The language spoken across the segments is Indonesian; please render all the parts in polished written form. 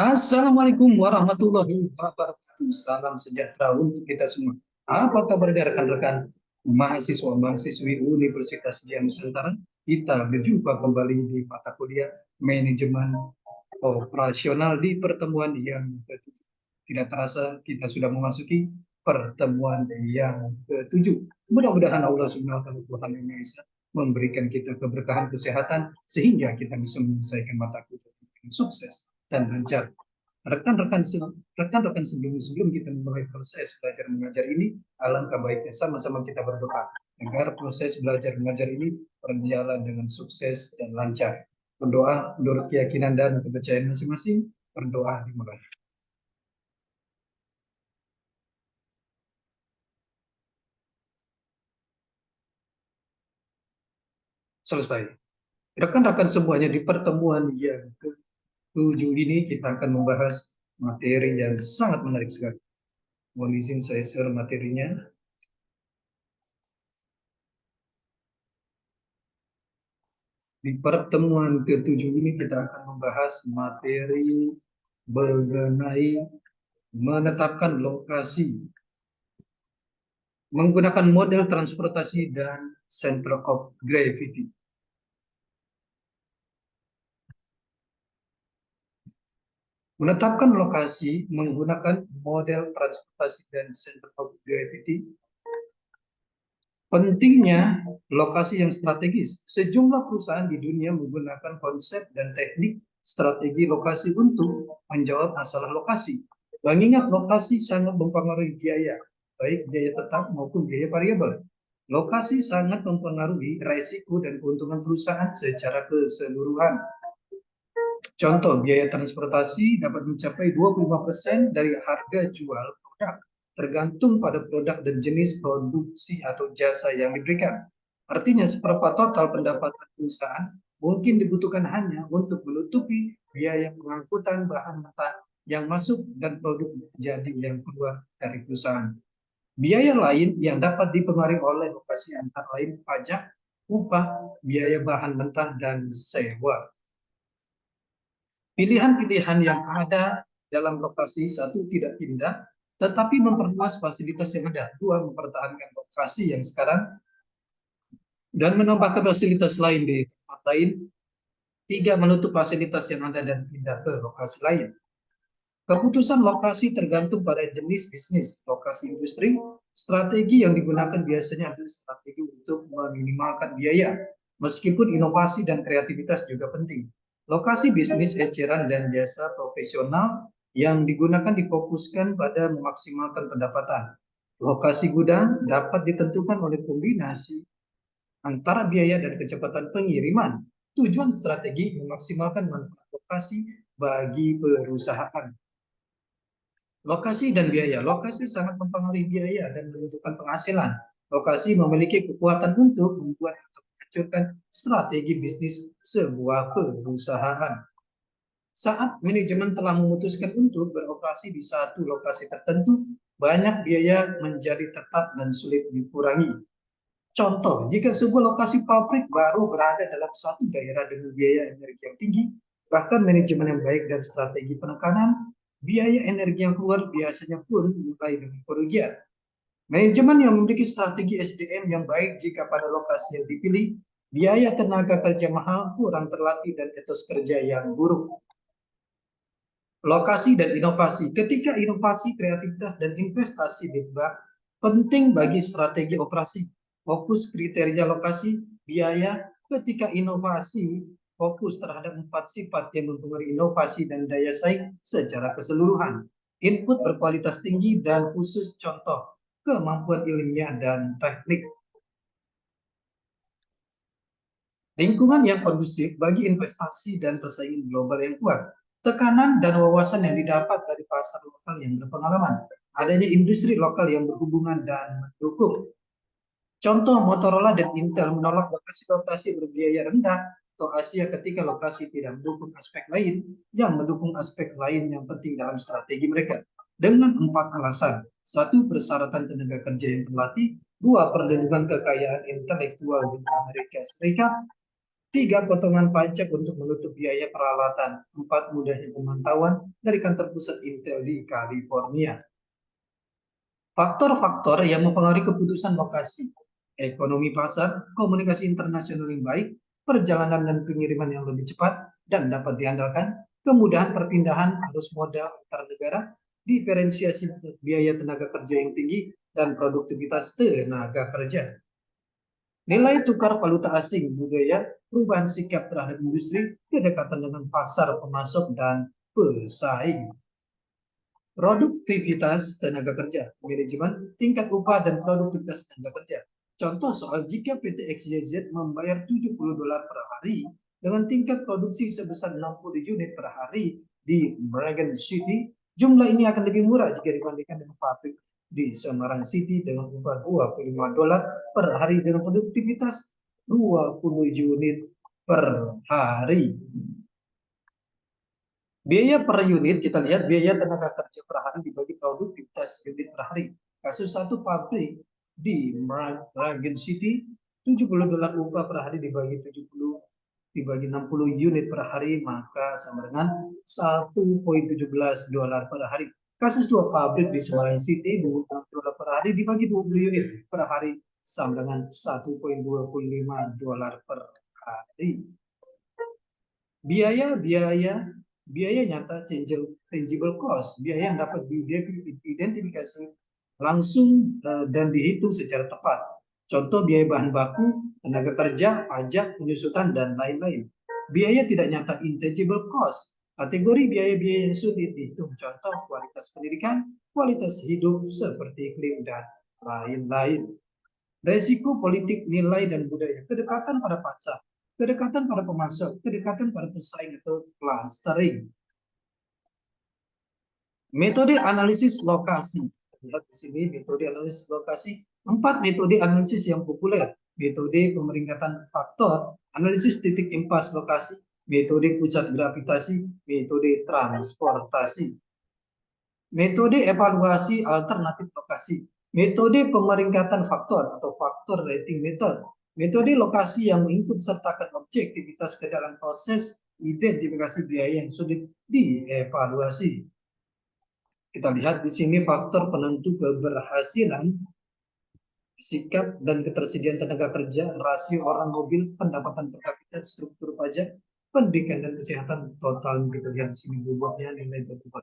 Assalamualaikum warahmatullahi wabarakatuh. Salam sejahtera untuk kita semua. Apa kabar dari rekan-rekan mahasiswa-mahasiswi Universitas Dian Nusantara? Kita berjumpa kembali di mata kuliah Manajemen Operasional di pertemuan yang ketujuh. Tidak terasa kita sudah memasuki pertemuan yang ketujuh. Mudah-mudahan Allah Subhanahu wa taala Tuhan yang Maha Esa memberikan kita keberkahan kesehatan sehingga kita bisa menyelesaikan mata kuliah dengan sukses dan lancar. Rekan-rekan sebelum kita memulai proses belajar mengajar ini, alangkah baiknya sama-sama kita berdoa agar proses belajar mengajar ini berjalan dengan sukses dan lancar. Berdoa menurut keyakinan dan kepercayaan masing-masing. Berdoa dimulai. Selesai. Rekan-rekan semuanya, di pertemuan yang ke-7 ini kita akan membahas materi yang sangat menarik sekali. Mohon izin saya share materinya. Di pertemuan ke-7 ini kita akan membahas materi mengenai menetapkan lokasi menggunakan model transportasi dan center of gravity. Menetapkan lokasi menggunakan model transportasi dan center of gravity. Pentingnya lokasi yang strategis. Sejumlah perusahaan di dunia menggunakan konsep dan teknik strategi lokasi untuk menjawab masalah lokasi. Mengingat lokasi sangat mempengaruhi biaya, baik biaya tetap maupun biaya variabel. Lokasi sangat mempengaruhi resiko dan keuntungan perusahaan secara keseluruhan. Contoh, biaya transportasi dapat mencapai 25% dari harga jual produk, tergantung pada produk dan jenis produksi atau jasa yang diberikan. Artinya, seperempat total pendapatan perusahaan mungkin dibutuhkan hanya untuk menutupi biaya pengangkutan bahan mentah yang masuk dan produk jadi yang keluar dari perusahaan. Biaya lain yang dapat dipengaruhi oleh lokasi antara lain pajak, upah, biaya bahan mentah, dan sewa. Pilihan-pilihan yang ada dalam lokasi, satu, tidak pindah, tetapi memperluas fasilitas yang ada. Dua, mempertahankan lokasi yang sekarang dan menambahkan fasilitas lain di tempat lain. Tiga, menutup fasilitas yang ada dan pindah ke lokasi lain. Keputusan lokasi tergantung pada jenis bisnis. Lokasi industri, strategi yang digunakan biasanya adalah strategi untuk meminimalkan biaya, meskipun inovasi dan kreativitas juga penting. Lokasi bisnis eceran dan jasa profesional yang digunakan difokuskan pada memaksimalkan pendapatan. Lokasi gudang dapat ditentukan oleh kombinasi antara biaya dan kecepatan pengiriman. Tujuan strategi memaksimalkan manfaat lokasi bagi perusahaan. Lokasi dan biaya. Lokasi sangat mempengaruhi biaya dan menentukan penghasilan. Lokasi memiliki kekuatan untuk membuat atau menghancurkan strategi bisnis sebuah perusahaan. Saat manajemen telah memutuskan untuk beroperasi di satu lokasi tertentu, banyak biaya menjadi tetap dan sulit dikurangi. Contoh, jika sebuah lokasi pabrik baru berada dalam satu daerah dengan biaya energi yang tinggi, bahkan manajemen yang baik dan strategi penekanan, biaya energi yang keluar biasanya pun mulai dengan kerugian. Manajemen yang memiliki strategi SDM yang baik jika pada lokasi yang dipilih, biaya tenaga kerja mahal, kurang terlatih, dan etos kerja yang buruk. Lokasi dan inovasi. Ketika inovasi, kreativitas, dan investasi ditebak, penting bagi strategi operasi. Fokus kriteria lokasi, biaya. Ketika inovasi, fokus terhadap 4 sifat yang mempengaruhi inovasi dan daya saing secara keseluruhan. Input berkualitas tinggi dan khusus, contoh kemampuan ilmiah dan teknik. Lingkungan yang kondusif bagi investasi dan persaingan global yang kuat. Tekanan dan wawasan yang didapat dari pasar lokal yang berpengalaman. Adanya industri lokal yang berhubungan dan mendukung. Contoh Motorola dan Intel menolak lokasi-lokasi berbiaya rendah atau Asia ketika lokasi tidak mendukung aspek lain yang mendukung aspek lain yang penting dalam strategi mereka. Dengan 4 alasan. 1. Persyaratan tenaga kerja yang terlatih. 2. Perlindungan kekayaan intelektual di Amerika Serikat. 3. Potongan pajak untuk menutup biaya peralatan. 4. Mudahnya pemantauan dari kantor pusat Intel di California. Faktor-faktor yang mempengaruhi keputusan lokasi, ekonomi pasar, komunikasi internasional yang baik, perjalanan dan pengiriman yang lebih cepat dan dapat diandalkan, kemudahan perpindahan arus modal antar negara, diferensiasi biaya tenaga kerja yang tinggi, dan produktivitas tenaga kerja. Nilai tukar valuta asing, budaya, perubahan sikap terhadap industri, kedekatan dengan pasar pemasok dan pesaing. Produktivitas tenaga kerja, manajemen, tingkat upah dan produktivitas tenaga kerja. Contoh soal jika PT XYZ membayar $70 per hari dengan tingkat produksi sebesar 60 unit per hari di Morgan City, jumlah ini akan lebih murah jika dibandingkan dengan pabrik di Semarang City dengan upah $25 per hari dengan produktivitas 20 unit per hari. Biaya per unit, kita lihat biaya tenaga kerja per hari dibagi produktivitas unit per hari. Kasus satu pabrik di Morgan City, $70 upah per hari dibagi 60 unit per hari, maka sama dengan $1.17 per hari. Kasus dua pabrik di Semarang City, $20 per hari dibagi 20 unit per hari, sama dengan $1.25 per hari. Biaya nyata tangible cost, biaya yang dapat diidentifikasi langsung dan dihitung secara tepat. Contoh biaya bahan baku, tenaga kerja, pajak, penyusutan, dan lain-lain. Biaya tidak nyata intangible cost, kategori biaya-biaya yang sulit dihitung. Contoh kualitas pendidikan, kualitas hidup seperti iklim, dan lain-lain. Resiko politik, nilai, dan budaya, kedekatan pada pasar, kedekatan pada pemasok, kedekatan pada pesaing atau clustering. Metode analisis lokasi. Lihat di sini metode analisis lokasi. 4 metode analisis yang populer. Metode pemeringkatan faktor, analisis titik impas lokasi, metode pusat gravitasi, metode transportasi. Metode evaluasi alternatif lokasi. Metode pemeringkatan faktor atau faktor rating method. Metode lokasi yang mengikut sertakan objektivitas ke dalam proses identifikasi biaya yang sulit dievaluasi. Kita lihat di sini faktor penentu keberhasilan, sikap dan ketersediaan tenaga kerja, rasio orang mobil, pendapatan per kapita, struktur pajak, pendidikan dan kesehatan total. Kita lihat di sini bobotnya nilai bobot.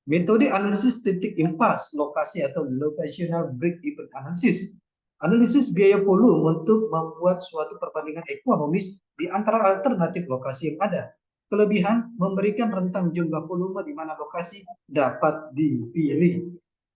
Metode analisis titik impas lokasi atau locational break-even analysis. Analisis biaya volume untuk membuat suatu perbandingan ekonomis di antara alternatif lokasi yang ada. Kelebihan memberikan rentang jumlah volume di mana lokasi dapat dipilih.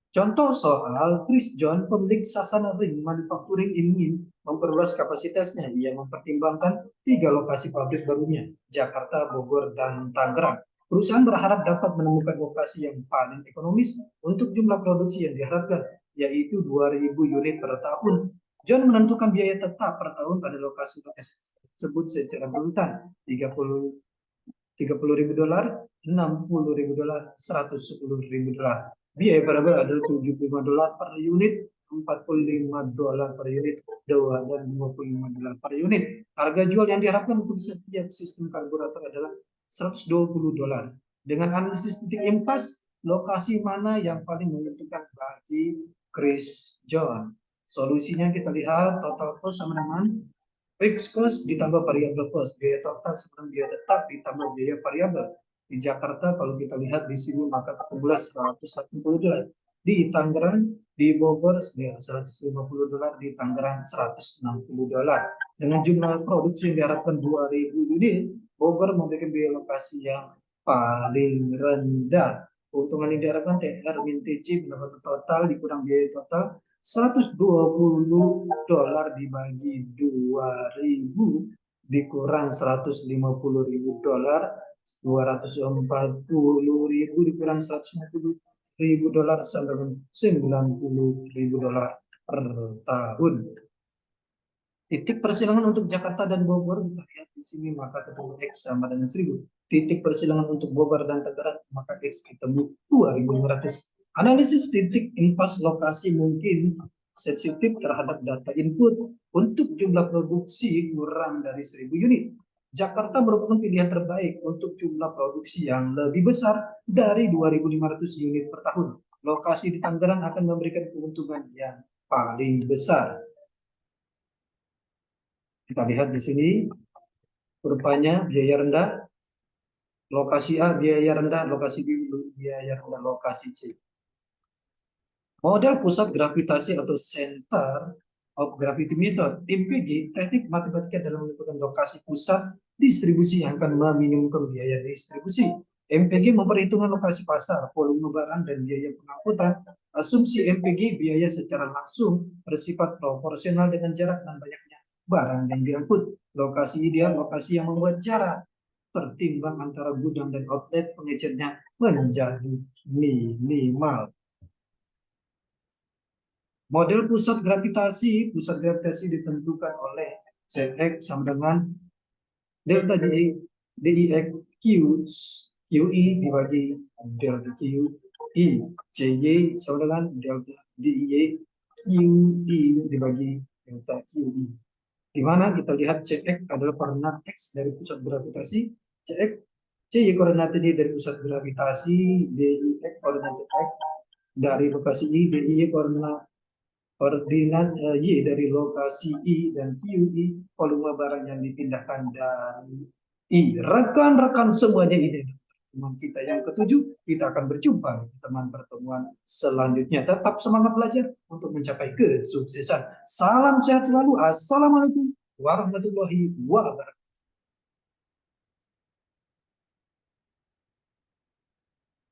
Contoh soal Chris John, pemilik Sasana Ring Manufacturing ingin memperluas kapasitasnya. Ia mempertimbangkan 3 lokasi pabrik barunya, Jakarta, Bogor, dan Tangerang. Perusahaan berharap dapat menemukan lokasi yang paling ekonomis untuk jumlah produksi yang diharapkan, yaitu 2.000 unit per tahun. John menentukan biaya tetap per tahun pada lokasi-lokasi tersebut secara berurutan, $30.000, $60.000, $110.000. Biaya variabel adalah $75 per unit, $45 per unit, dan $25 per unit. Harga jual yang diharapkan untuk setiap sistem karburator adalah $120. Dengan analisis titik impas, lokasi mana yang paling menguntungkan bagi Chris John? Solusinya kita lihat total cost sama dengan fixed cost ditambah variable cost. Biaya total sama dengan biaya tetap ditambah biaya variabel. Di Jakarta kalau kita lihat di sini maka ketemulah $180. Di Tangerang, di Bogor $150, di Tangerang $160. Dengan jumlah produksi yang diharapkan 2.000 unit, Bogor memberikan biaya lokasi yang paling rendah. Keuntungan yang diharapkan TR min TC pendapatan total dikurang biaya total $120 dibagi 2.000 dikurang $150.000, $240.000 dikurang $150.000 sama dengan $90.000. per tahun. Titik persilangan untuk Jakarta dan Bogor kita lihat di sini, maka ketemu X sama dengan 1000. Titik persilangan untuk Bogor dan Tangerang maka X ketemu 2500. Analisis titik impas lokasi mungkin sensitif terhadap data input. Untuk jumlah produksi kurang dari 1000 unit. Jakarta merupakan pilihan terbaik untuk jumlah produksi yang lebih besar dari 2500 unit per tahun. Lokasi di Tangerang akan memberikan keuntungan yang paling besar. Kita lihat di sini kurvanya biaya rendah, lokasi A biaya rendah, lokasi B biaya rendah, lokasi C. Model pusat gravitasi atau Center of Gravity Method, MPG, teknik matematika dalam menentukan lokasi pusat distribusi yang akan meminimumkan biaya distribusi. MPG memperhitungkan lokasi pasar, volume barang, dan biaya pengangkutan. Asumsi MPG biaya secara langsung bersifat proporsional dengan jarak dan banyaknya barang yang diangkut. Lokasi ideal, lokasi yang membuat jarak tertimbang antara gudang dan outlet pengecernya menjadi minimal. Model pusat gravitasi ditentukan oleh Cx sama dengan delta DIX QI dibagi delta QI, CY sama dengan delta DIY QI dibagi delta QI. Di mana kita lihat Cx adalah koordinat X dari pusat gravitasi, CY koordinat ini dari pusat gravitasi, DIX koordinat X dari lokasi I, DIY koordinat Y dari lokasi I, dan QI volume barang yang dipindahkan dari I. Rekan-rekan semuanya, ini teman kita yang ketujuh. Kita akan berjumpa di teman pertemuan selanjutnya. Tetap semangat belajar untuk mencapai kesuksesan. Salam sehat selalu. Assalamualaikum warahmatullahi wabarakatuh.